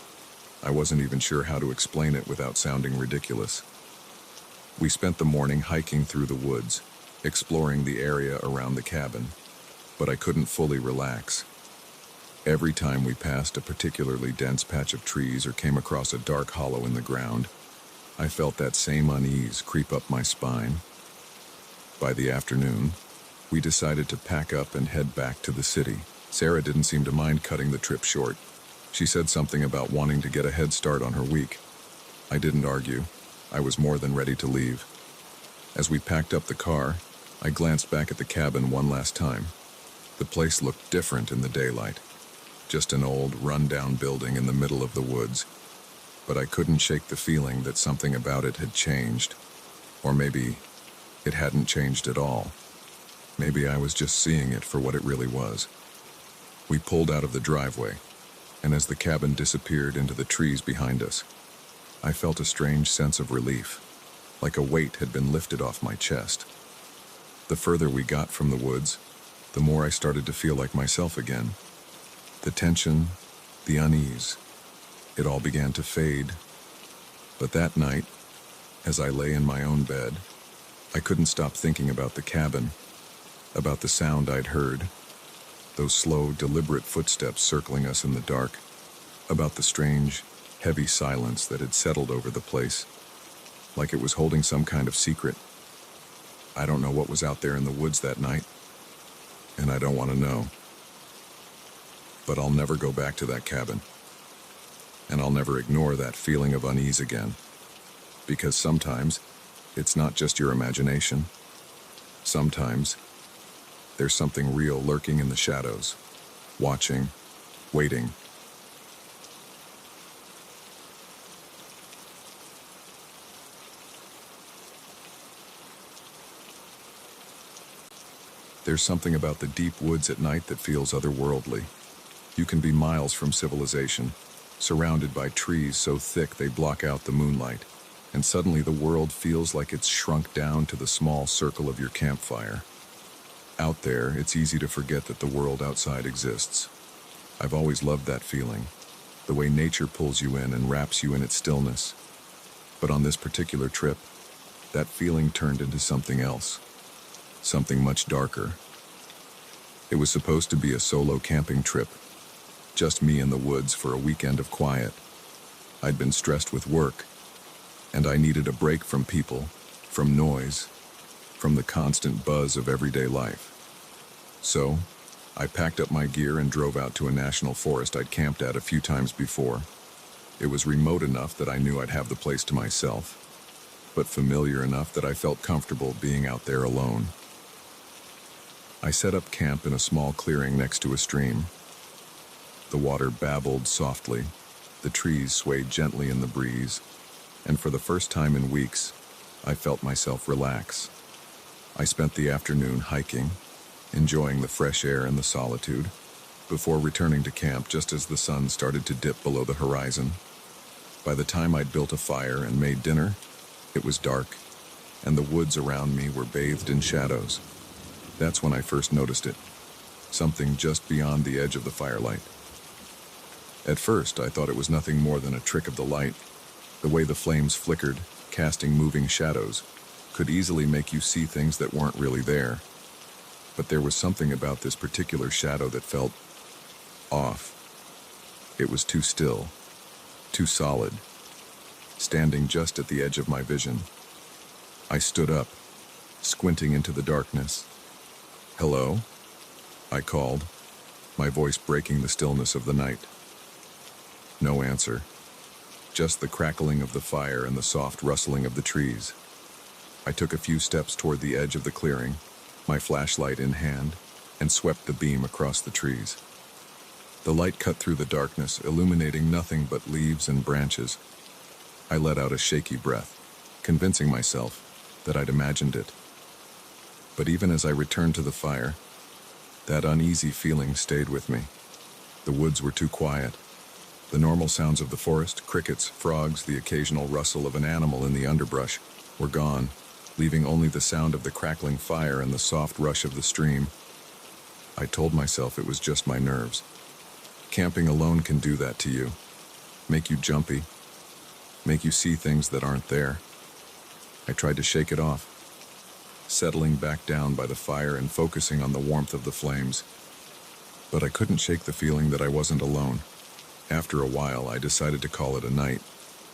I wasn't even sure how to explain it without sounding ridiculous. We spent the morning hiking through the woods, exploring the area around the cabin, but I couldn't fully relax. Every time we passed a particularly dense patch of trees or came across a dark hollow in the ground, I felt that same unease creep up my spine. By the afternoon, we decided to pack up and head back to the city. Sarah didn't seem to mind cutting the trip short. She said something about wanting to get a head start on her week. I didn't argue. I was more than ready to leave. As we packed up the car, I glanced back at the cabin one last time. The place looked different in the daylight. Just an old, run-down building in the middle of the woods. But I couldn't shake the feeling that something about it had changed. Or maybe it hadn't changed at all. Maybe I was just seeing it for what it really was. We pulled out of the driveway, and as the cabin disappeared into the trees behind us, I felt a strange sense of relief, like a weight had been lifted off my chest. The further we got from the woods, the more I started to feel like myself again. The tension, the unease, it all began to fade. But that night, as I lay in my own bed, I couldn't stop thinking about the cabin, about the sound I'd heard, those slow, deliberate footsteps circling us in the dark, about the strange, heavy silence that had settled over the place, like it was holding some kind of secret. I don't know what was out there in the woods that night, and I don't want to know. But I'll never go back to that cabin, and I'll never ignore that feeling of unease again, because sometimes it's not just your imagination. Sometimes there's something real lurking in the shadows, watching, waiting. There's something about the deep woods at night that feels otherworldly. You can be miles from civilization, surrounded by trees so thick they block out the moonlight, and suddenly the world feels like it's shrunk down to the small circle of your campfire. Out there, it's easy to forget that the world outside exists. I've always loved that feeling, the way nature pulls you in and wraps you in its stillness. But on this particular trip, that feeling turned into something else. Something much darker. It was supposed to be a solo camping trip, just me in the woods for a weekend of quiet. I'd been stressed with work, and I needed a break from people, from noise, from the constant buzz of everyday life. So, I packed up my gear and drove out to a national forest I'd camped at a few times before. It was remote enough that I knew I'd have the place to myself, but familiar enough that I felt comfortable being out there alone. I set up camp in a small clearing next to a stream. The water babbled softly, the trees swayed gently in the breeze, and for the first time in weeks, I felt myself relax. I spent the afternoon hiking, enjoying the fresh air and the solitude, before returning to camp just as the sun started to dip below the horizon. By the time I'd built a fire and made dinner, it was dark, and the woods around me were bathed in shadows. That's when I first noticed it, something just beyond the edge of the firelight. At first, I thought it was nothing more than a trick of the light. The way the flames flickered, casting moving shadows, could easily make you see things that weren't really there. But there was something about this particular shadow that felt off. It was too still, too solid, standing just at the edge of my vision. I stood up, squinting into the darkness. "Hello?" I called, my voice breaking the stillness of the night. No answer, just the crackling of the fire and the soft rustling of the trees. I took a few steps toward the edge of the clearing, my flashlight in hand, and swept the beam across the trees. The light cut through the darkness, illuminating nothing but leaves and branches. I let out a shaky breath, convincing myself that I'd imagined it. But even as I returned to the fire, that uneasy feeling stayed with me. The woods were too quiet. The normal sounds of the forest, crickets, frogs, the occasional rustle of an animal in the underbrush, were gone, leaving only the sound of the crackling fire and the soft rush of the stream. I told myself it was just my nerves. Camping alone can do that to you. Make you jumpy. Make you see things that aren't there. I tried to shake it off, settling back down by the fire and focusing on the warmth of the flames. But I couldn't shake the feeling that I wasn't alone. After a while, I decided to call it a night.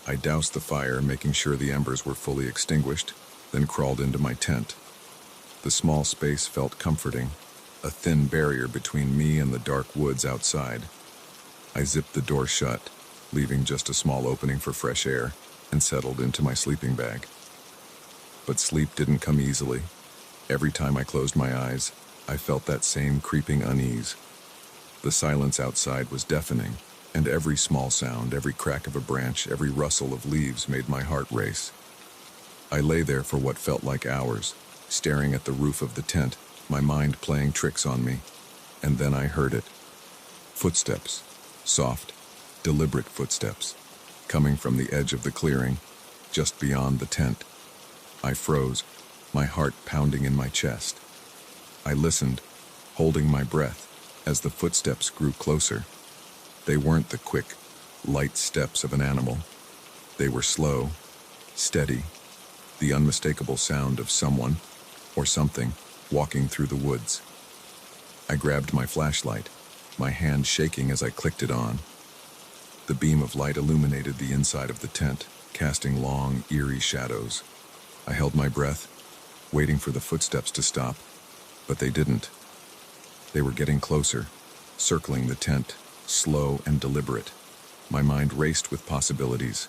I doused the fire, making sure the embers were fully extinguished, then crawled into my tent. The small space felt comforting, a thin barrier between me and the dark woods outside. I zipped the door shut, leaving just a small opening for fresh air, and settled into my sleeping bag. But sleep didn't come easily. Every time I closed my eyes, I felt that same creeping unease. The silence outside was deafening, and every small sound, every crack of a branch, every rustle of leaves made my heart race. I lay there for what felt like hours, staring at the roof of the tent, my mind playing tricks on me. And then I heard it. Footsteps. Soft, deliberate footsteps, coming from the edge of the clearing, just beyond the tent. I froze, my heart pounding in my chest. I listened, holding my breath, as the footsteps grew closer. They weren't the quick, light steps of an animal. They were slow, steady, the unmistakable sound of someone, or something, walking through the woods. I grabbed my flashlight, my hand shaking as I clicked it on. The beam of light illuminated the inside of the tent, casting long, eerie shadows. I held my breath, waiting for the footsteps to stop, but they didn't. They were getting closer, circling the tent, slow and deliberate. My mind raced with possibilities.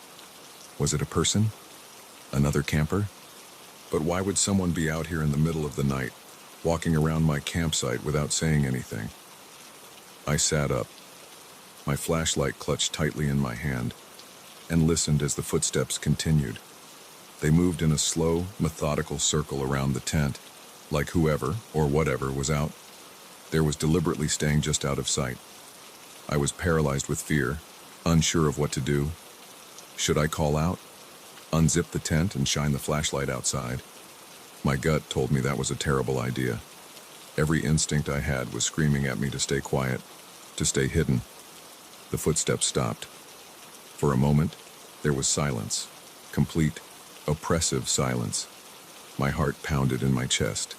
Was it a person? Another camper? But why would someone be out here in the middle of the night, walking around my campsite without saying anything? I sat up, my flashlight clutched tightly in my hand, and listened as the footsteps continued. They moved in a slow, methodical circle around the tent, like whoever or whatever was out there was deliberately staying just out of sight. I was paralyzed with fear, unsure of what to do. Should I call out? Unzip the tent and shine the flashlight outside? My gut told me that was a terrible idea. Every instinct I had was screaming at me to stay quiet, to stay hidden. The footsteps stopped. For a moment, there was silence, complete, oppressive silence. My heart pounded in my chest,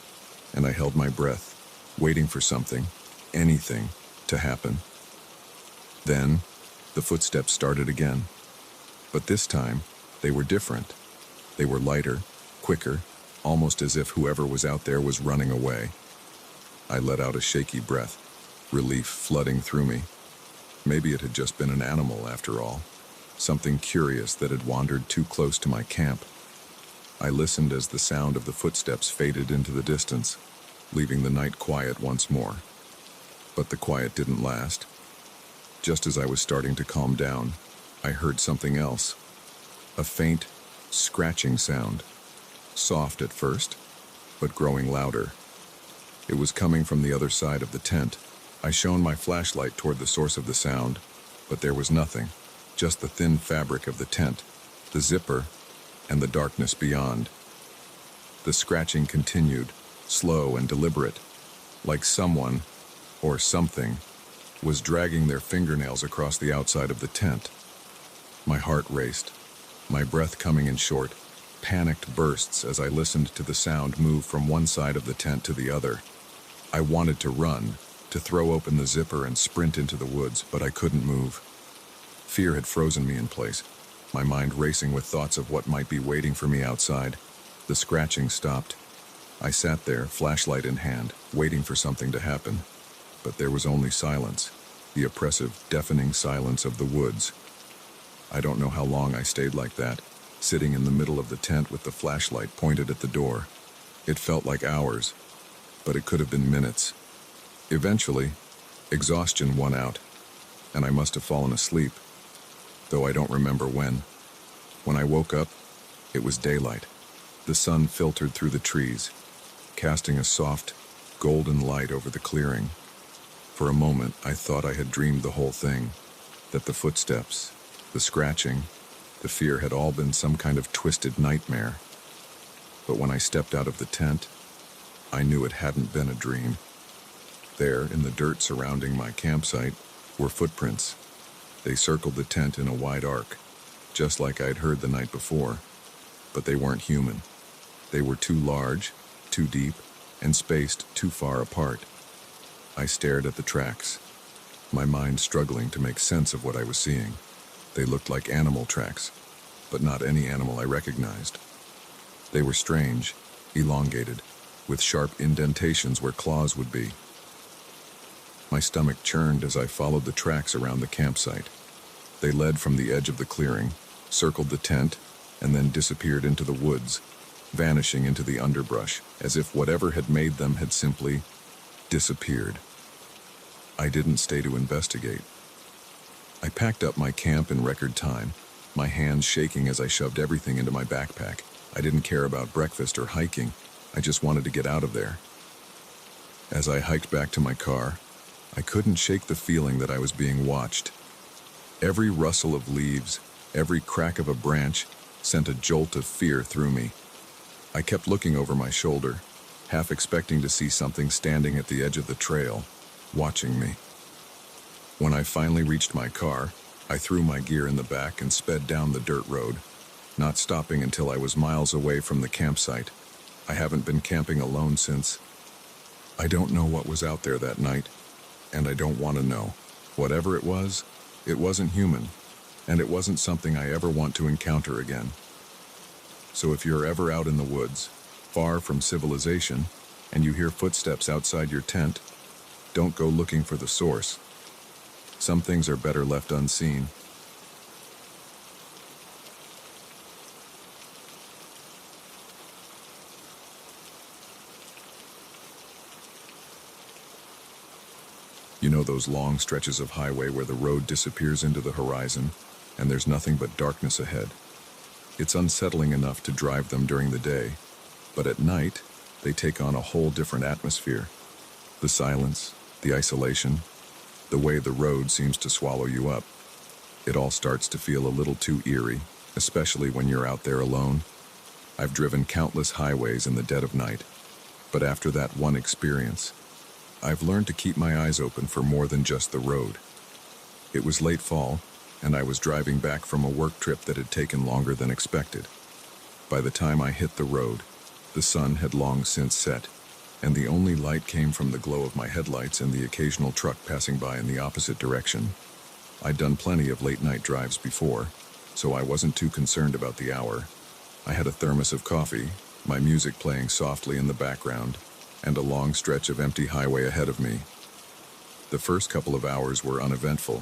and I held my breath, waiting for something, anything, to happen. Then, the footsteps started again. But this time, they were different. They were lighter, quicker, almost as if whoever was out there was running away. I let out a shaky breath, relief flooding through me. Maybe it had just been an animal after all. something curious that had wandered too close to my camp. I listened as the sound of the footsteps faded into the distance, leaving the night quiet once more. But the quiet didn't last. Just as I was starting to calm down, I heard something else. A faint, scratching sound. Soft at first, but growing louder. It was coming from the other side of the tent. I shone my flashlight toward the source of the sound, but there was nothing. Just the thin fabric of the tent, the zipper, and the darkness beyond. The scratching continued, slow and deliberate, like someone, or something, was dragging their fingernails across the outside of the tent. My heart raced, my breath coming in short, panicked bursts as I listened to the sound move from one side of the tent to the other. I wanted to run, to throw open the zipper and sprint into the woods, but I couldn't move. Fear had frozen me in place, my mind racing with thoughts of what might be waiting for me outside. The scratching stopped. I sat there, flashlight in hand, waiting for something to happen. But there was only silence, the oppressive, deafening silence of the woods. I don't know how long I stayed like that, sitting in the middle of the tent with the flashlight pointed at the door. It felt like hours, but it could have been minutes. Eventually, exhaustion won out, and I must have fallen asleep, though I don't remember when. When I woke up, it was daylight. The sun filtered through the trees, casting a soft, golden light over the clearing. For a moment, I thought I had dreamed the whole thing, that the footsteps, the scratching, the fear had all been some kind of twisted nightmare. But when I stepped out of the tent, I knew it hadn't been a dream. There, in the dirt surrounding my campsite, were footprints. They circled the tent in a wide arc, just like I'd heard the night before. But they weren't human. They were too large, too deep, and spaced too far apart. I stared at the tracks, my mind struggling to make sense of what I was seeing. They looked like animal tracks, but not any animal I recognized. They were strange, elongated, with sharp indentations where claws would be. My stomach churned as I followed the tracks around the campsite. They led from the edge of the clearing, circled the tent, and then disappeared into the woods, vanishing into the underbrush, as if whatever had made them had simply disappeared. I didn't stay to investigate. I packed up my camp in record time, my hands shaking as I shoved everything into my backpack. I didn't care about breakfast or hiking. I just wanted to get out of there. As I hiked back to my car, I couldn't shake the feeling that I was being watched. Every rustle of leaves, every crack of a branch, sent a jolt of fear through me. I kept looking over my shoulder, half expecting to see something standing at the edge of the trail, watching me. When I finally reached my car, I threw my gear in the back and sped down the dirt road, not stopping until I was miles away from the campsite. I haven't been camping alone since. I don't know what was out there that night, and I don't want to know. Whatever it wasn't human, and it wasn't something I ever want to encounter again. So if you're ever out in the woods, far from civilization, and you hear footsteps outside your tent, don't go looking for the source. Some things are better left unseen. You know those long stretches of highway where the road disappears into the horizon, and there's nothing but darkness ahead. It's unsettling enough to drive them during the day, but at night, they take on a whole different atmosphere. The silence, the isolation, the way the road seems to swallow you up. It all starts to feel a little too eerie, especially when you're out there alone. I've driven countless highways in the dead of night, but after that one experience, I've learned to keep my eyes open for more than just the road. It was late fall, and I was driving back from a work trip that had taken longer than expected. By the time I hit the road, the sun had long since set, and the only light came from the glow of my headlights and the occasional truck passing by in the opposite direction. I'd done plenty of late-night drives before, so I wasn't too concerned about the hour. I had a thermos of coffee, my music playing softly in the background, and a long stretch of empty highway ahead of me. The first couple of hours were uneventful,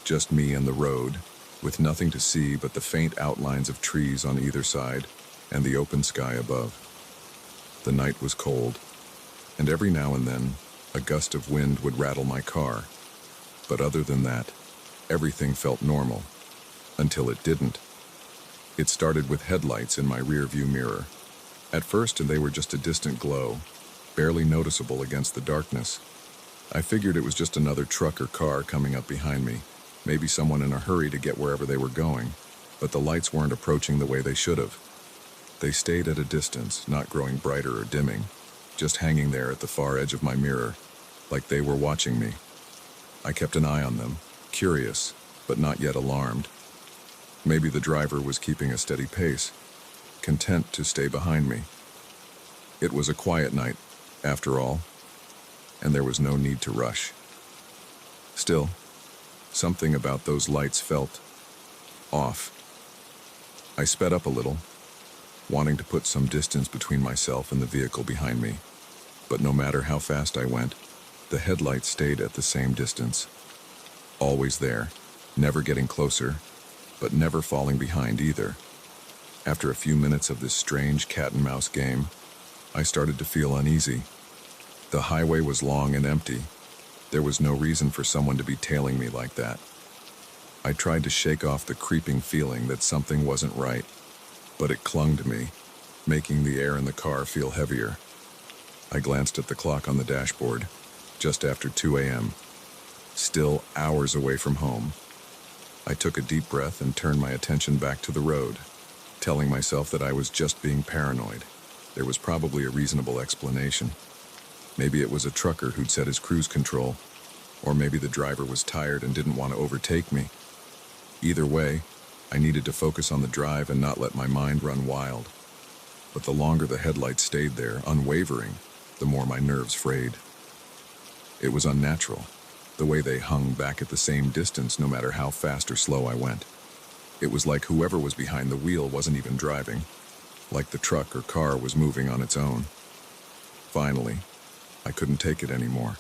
just me and the road, with nothing to see but the faint outlines of trees on either side and the open sky above. The night was cold, and every now and then, a gust of wind would rattle my car. But other than that, everything felt normal, until it didn't. It started with headlights in my rearview mirror. At first, they were just a distant glow, barely noticeable against the darkness. I figured it was just another truck or car coming up behind me, maybe someone in a hurry to get wherever they were going, but the lights weren't approaching the way they should have. They stayed at a distance, not growing brighter or dimming, just hanging there at the far edge of my mirror, like they were watching me. I kept an eye on them, curious, but not yet alarmed. Maybe the driver was keeping a steady pace, content to stay behind me. It was a quiet night, after all, and there was no need to rush. Still, something about those lights felt off. I sped up a little, wanting to put some distance between myself and the vehicle behind me, but no matter how fast I went, the headlights stayed at the same distance. Always there, never getting closer, but never falling behind either. After a few minutes of this strange cat-and-mouse game, I started to feel uneasy. The highway was long and empty. There was no reason for someone to be tailing me like that. I tried to shake off the creeping feeling that something wasn't right, but it clung to me, making the air in the car feel heavier. I glanced at the clock on the dashboard, just after 2 a.m., still hours away from home. I took a deep breath and turned my attention back to the road, telling myself that I was just being paranoid. There was probably a reasonable explanation. Maybe it was a trucker who'd set his cruise control, or maybe the driver was tired and didn't want to overtake me. Either way, I needed to focus on the drive and not let my mind run wild. But the longer the headlights stayed there, unwavering, the more my nerves frayed. It was unnatural, the way they hung back at the same distance no matter how fast or slow I went. It was like whoever was behind the wheel wasn't even driving, like the truck or car was moving on its own. Finally, I couldn't take it anymore.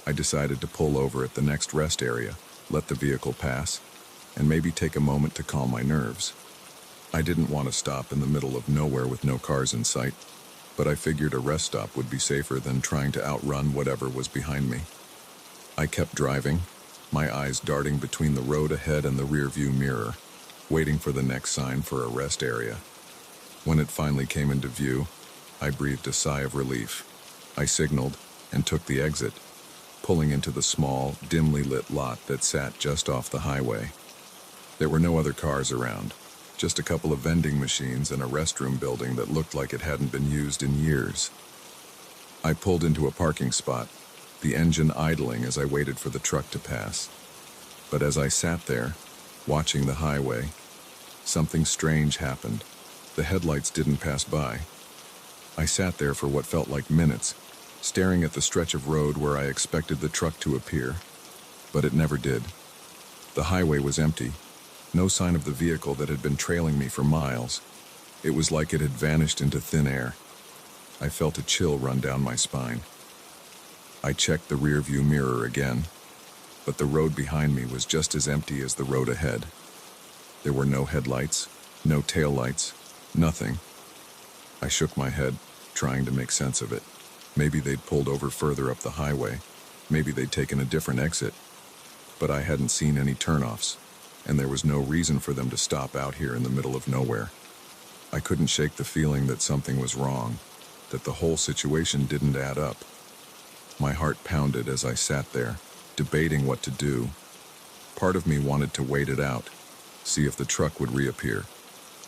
I decided to pull over at the next rest area, let the vehicle pass, and maybe take a moment to calm my nerves. I didn't want to stop in the middle of nowhere with no cars in sight, but I figured a rest stop would be safer than trying to outrun whatever was behind me. I kept driving, my eyes darting between the road ahead and the rearview mirror, waiting for the next sign for a rest area. When it finally came into view, I breathed a sigh of relief. I signaled and took the exit, pulling into the small, dimly lit lot that sat just off the highway. There were no other cars around, just a couple of vending machines and a restroom building that looked like it hadn't been used in years. I pulled into a parking spot, the engine idling as I waited for the truck to pass. But as I sat there, watching the highway, something strange happened. The headlights didn't pass by. I sat there for what felt like minutes, staring at the stretch of road where I expected the truck to appear, but it never did. The highway was empty, no sign of the vehicle that had been trailing me for miles. It was like it had vanished into thin air. I felt a chill run down my spine. I checked the rearview mirror again, but the road behind me was just as empty as the road ahead. There were no headlights, no taillights, nothing. I shook my head, trying to make sense of it. Maybe they'd pulled over further up the highway. Maybe they'd taken a different exit. But I hadn't seen any turnoffs, and there was no reason for them to stop out here in the middle of nowhere. I couldn't shake the feeling that something was wrong, that the whole situation didn't add up. My heart pounded as I sat there, debating what to do. Part of me wanted to wait it out, see if the truck would reappear.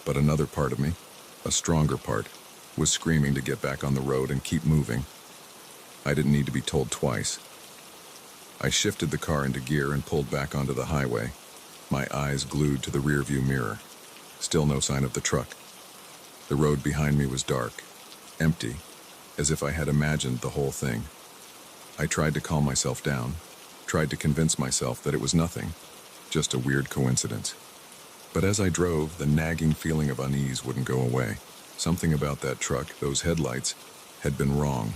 But another part of me, a stronger part, was screaming to get back on the road and keep moving. I didn't need to be told twice. I shifted the car into gear and pulled back onto the highway, my eyes glued to the rearview mirror. Still no sign of the truck. The road behind me was dark, empty, as if I had imagined the whole thing. I tried to calm myself down, tried to convince myself that it was nothing, just a weird coincidence. But as I drove, the nagging feeling of unease wouldn't go away. Something about that truck, those headlights, had been wrong.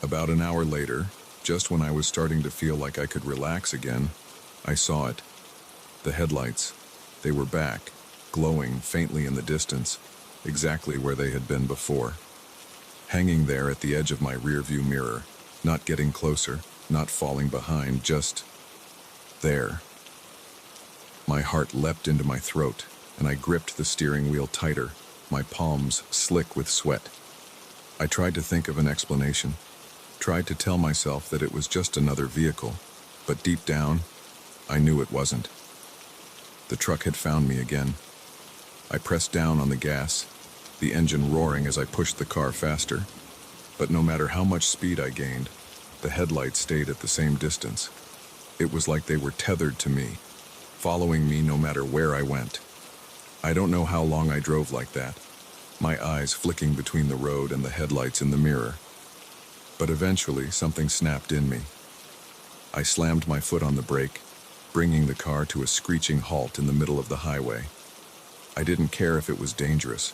About an hour later, just when I was starting to feel like I could relax again, I saw it. The headlights, they were back, glowing faintly in the distance, exactly where they had been before. Hanging there at the edge of my rearview mirror, not getting closer, not falling behind, just there. My heart leapt into my throat, and I gripped the steering wheel tighter, my palms slick with sweat. I tried to think of an explanation, tried to tell myself that it was just another vehicle, but deep down, I knew it wasn't. The truck had found me again. I pressed down on the gas, the engine roaring as I pushed the car faster. But no matter how much speed I gained, the headlights stayed at the same distance. It was like they were tethered to me, following me no matter where I went. I don't know how long I drove like that, my eyes flicking between the road and the headlights in the mirror. But eventually, something snapped in me. I slammed my foot on the brake, bringing the car to a screeching halt in the middle of the highway. I didn't care if it was dangerous.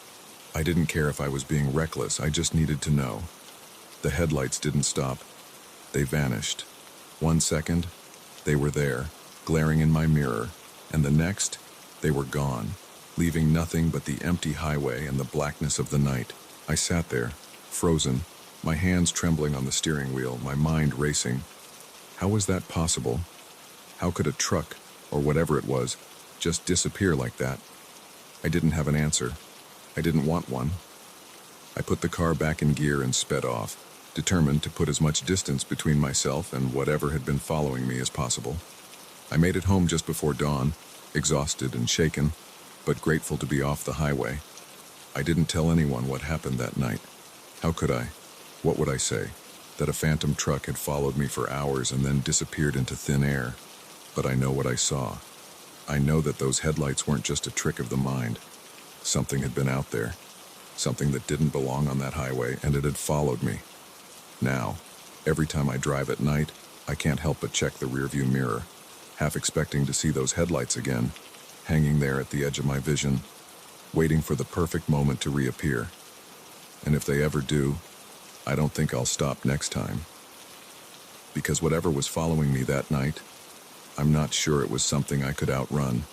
I didn't care if I was being reckless. I just needed to know. The headlights didn't stop. They vanished. 1 second, they were there, glaring in my mirror, and the next, they were gone, leaving nothing but the empty highway and the blackness of the night. I sat there, frozen, my hands trembling on the steering wheel, my mind racing. How was that possible? How could a truck, or whatever it was, just disappear like that? I didn't have an answer. I didn't want one. I put the car back in gear and sped off, determined to put as much distance between myself and whatever had been following me as possible. I made it home just before dawn, exhausted and shaken, but grateful to be off the highway. I didn't tell anyone what happened that night. How could I? What would I say? That a phantom truck had followed me for hours and then disappeared into thin air. But I know what I saw. I know that those headlights weren't just a trick of the mind. Something had been out there. Something that didn't belong on that highway, and it had followed me. Now, every time I drive at night, I can't help but check the rearview mirror, half expecting to see those headlights again, hanging there at the edge of my vision, waiting for the perfect moment to reappear. And if they ever do, I don't think I'll stop next time. Because whatever was following me that night, I'm not sure it was something I could outrun.